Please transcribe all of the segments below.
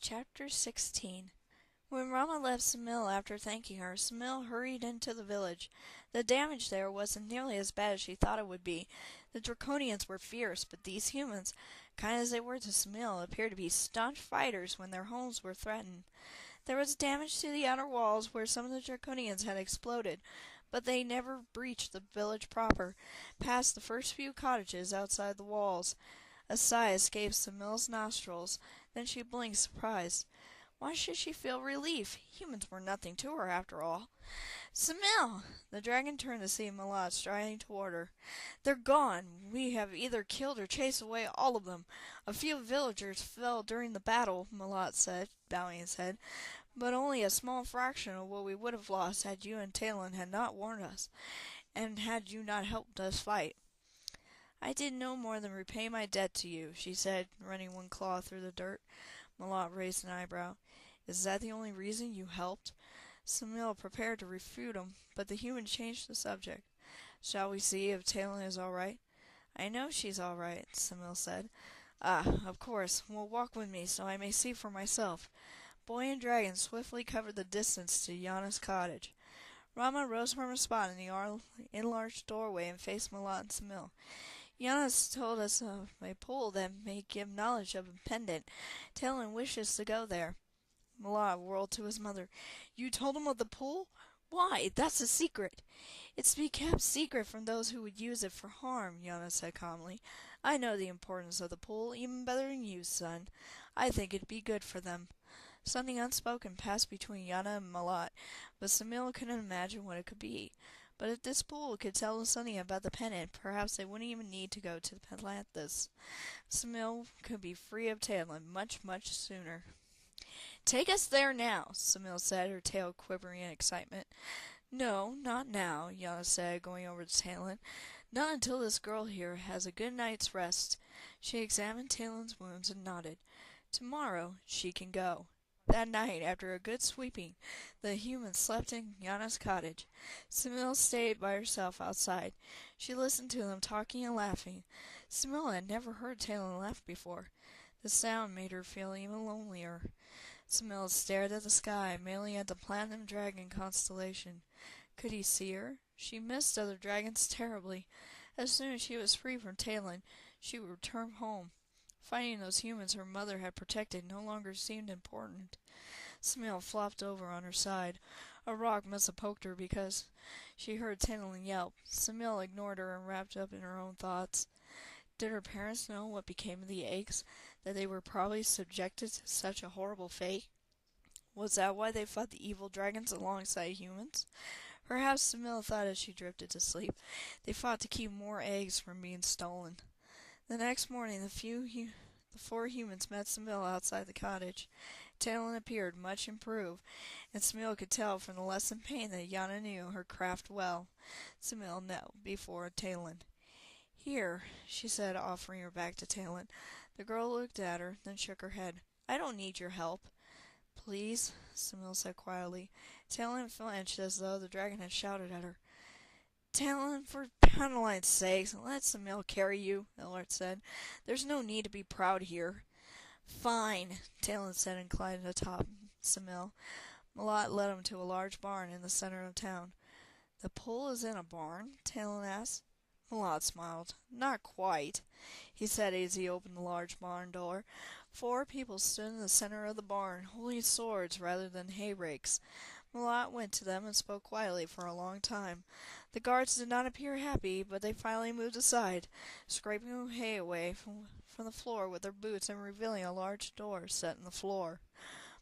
Chapter 16. When Rama left Samil after thanking her, Samil hurried into the village. The damage there wasn't nearly as bad as she thought it would be. The Draconians were fierce, but these humans, kind as they were to Samil, appeared to be staunch fighters when their homes were threatened. There was damage to the outer walls where some of the Draconians had exploded, but they never breached the village proper, past the first few cottages outside the walls. A sigh escaped Samil's nostrils, then she blinked, surprised. Why should she feel relief? Humans were nothing to her, after all. Samil! The dragon turned to see Malat striding toward her. They're gone. We have either killed or chased away all of them. A few villagers fell during the battle, Malat said, bowing his head, but only a small fraction of what we would have lost had you and Talon had not warned us, and had you not helped us fight. I did no more than repay my debt to you, she said, running one claw through the dirt. Malat raised an eyebrow. Is that the only reason you helped? Samil prepared to refute him, but the human changed the subject. Shall we see if Talon is all right? I know she's all right, Samil said. Ah, of course. Well, walk with me so I may see for myself. Boy and dragon swiftly covered the distance to Yana's cottage. Rama rose from her spot in the enlarged doorway and faced Malat and Samil. Yana told us of a pool that may give knowledge of a pendant. Talon wishes to go there. Malat whirled to his mother. You told him of the pool? Why, that's a secret. It's to be kept secret from those who would use it for harm, Yana said calmly. I know the importance of the pool, even better than you, son. I think it'd be good for them. Something unspoken passed between Yana and Malat, but Samil couldn't imagine what it could be. But if this pool could tell us something about the pendant, perhaps they wouldn't even need to go to the Atlantis. Samil could be free of Talon much, much sooner. Take us there now, Samil said, her tail quivering in excitement. No, not now, Yana said, going over to Talon. Not until this girl here has a good night's rest. She examined Talon's wounds and nodded. Tomorrow she can go. That night, after a good sweeping, the humans slept in Yana's cottage. Samil stayed by herself outside. She listened to them talking and laughing. Samil had never heard Talon laugh before. The sound made her feel even lonelier. Samil stared at the sky, mainly at the platinum dragon constellation. Could he see her? She missed other dragons terribly. As soon as she was free from Talon, she would return home. Finding those humans her mother had protected no longer seemed important. Samil flopped over on her side. A rock must have poked her because she heard Talon yelp. Samil ignored her and wrapped up in her own thoughts. Did her parents know what became of the eggs? That they were probably subjected to such a horrible fate? Was that why they fought the evil dragons alongside humans? Perhaps Samil thought as she drifted to sleep. They fought to keep more eggs from being stolen. The next morning, the four humans met Samil outside the cottage. Talon appeared much improved, and Samil could tell from the lessened pain that Yana knew her craft well. Samil knelt before Talon. Here, she said, offering her back to Talon. The girl looked at her, then shook her head. I don't need your help. Please, Samil said quietly. Talon flinched as though the dragon had shouted at her. Talon, for Paneline's sake, let Samil carry you, Elart said. There's no need to be proud here. Fine, Talon said, inclined atop Samil. Malat led him to a large barn in the center of town. The pool is in a barn? Talon asked. Malat smiled. Not quite, he said as he opened the large barn door. 4 people stood in the center of the barn, holding swords rather than hay rakes. Malat went to them and spoke quietly for a long time. The guards did not appear happy, but they finally moved aside, scraping hay away from the floor with their boots and revealing a large door set in the floor.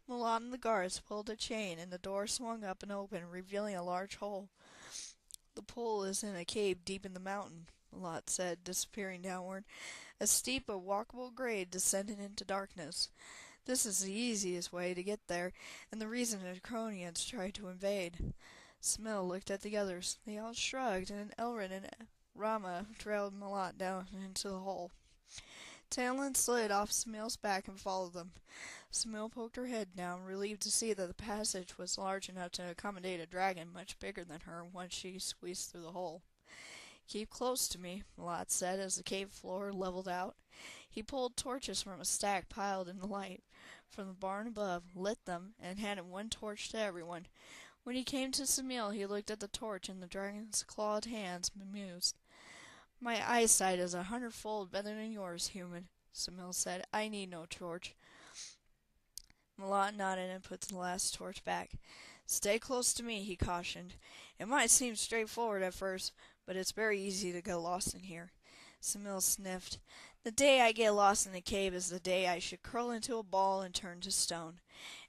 Malat and the guards pulled a chain, and the door swung up and opened, revealing a large hole. The pool is in a cave deep in the mountain, Malat said, disappearing downward. A steep but walkable grade descended into darkness. This is the easiest way to get there, and the reason the Draconians tried to invade. Samil looked at the others. They all shrugged, and Elrin and Rama trailed Malat down into the hole. Talon slid off Samil's back and followed them. Samil poked her head down, relieved to see that the passage was large enough to accommodate a dragon much bigger than her once she squeezed through the hole. Keep close to me, Malott said as the cave floor leveled out. He pulled torches from a stack piled in the light from the barn above, lit them, and handed one torch to everyone. When he came to Samil, he looked at the torch in the dragon's clawed hands, bemused. My eyesight is 100-fold better than yours, human, Samil said. I need no torch. Malott nodded and put the last torch back. Stay close to me, he cautioned. It might seem straightforward at first, but it's very easy to get lost in here. Samil sniffed. The day I get lost in the cave is the day I should curl into a ball and turn to stone.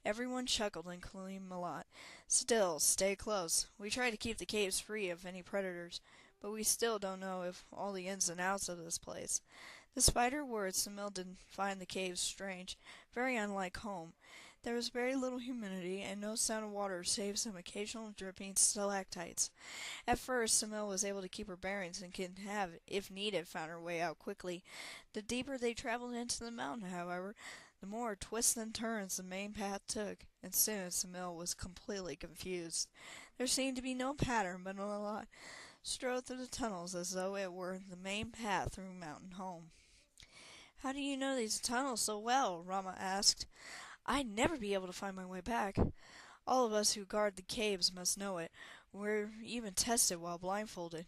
Everyone chuckled, including Malott. Still, stay close. We try to keep the caves free of any predators, but we still don't know if all the ins and outs of this place. Despite her words, Samil didn't find the caves strange, very unlike home. There was very little humidity and no sound of water save some occasional dripping stalactites. At first, Samil was able to keep her bearings and could have, if needed, found her way out quickly. The deeper they traveled into the mountain, however, the more twists and turns the main path took, and soon Samil was completely confused. There seemed to be no pattern, but Malott strode through the tunnels as though it were the main path through Mountain Home. How do you know these tunnels so well? Rama asked. I'd never be able to find my way back. All of us who guard the caves must know it. We're even tested while blindfolded.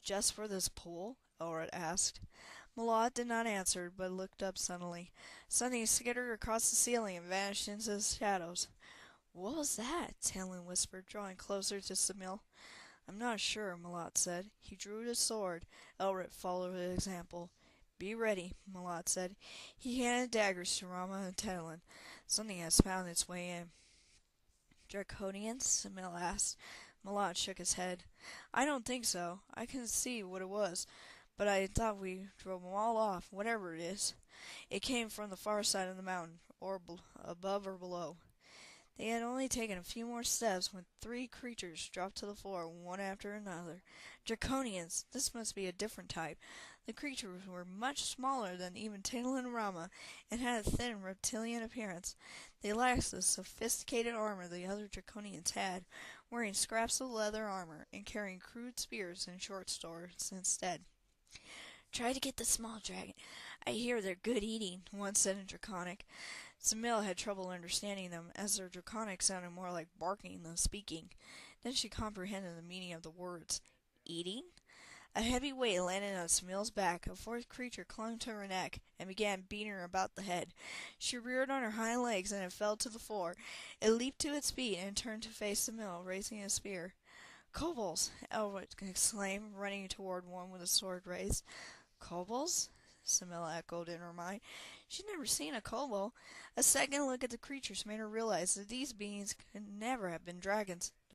Just for this pool? Elred asked. Malott did not answer, but looked up suddenly. Something skittered across the ceiling and vanished into the shadows. What was that? Talon whispered, drawing closer to Samil. I'm not sure, Malott said. He drew his sword. Elred followed his example. Be ready, Malott said. He handed daggers to Rama and Talon. Something has found its way in. Draconians? Samil asked. Malott shook his head. I don't think so. I couldn't see what it was, but I thought we drove them all off, whatever it is. It came from the far side of the mountain, or above or below. They had only taken a few more steps when 3 creatures dropped to the floor, one after another. Draconians! This must be a different type. The creatures were much smaller than even Talon and Rama, and had a thin reptilian appearance. They lacked the sophisticated armor the other Draconians had, wearing scraps of leather armor, and carrying crude spears and short swords instead. Try to get the small dragon. I hear they're good eating, one said in Draconic. Samil had trouble understanding them, as their Draconic sounded more like barking than speaking. Then she comprehended the meaning of the words. Eating? A heavy weight landed on Samil's back. A 4th creature clung to her neck and began beating her about the head. She reared on her hind legs and it fell to the floor. It leaped to its feet and turned to face Samil, raising a spear. Kobolds! Elred exclaimed, running toward one with a sword raised. Kobolds? Samil echoed in her mind. She'd never seen a kobold. A second look at the creatures made her realize that these beings could never have been dragons.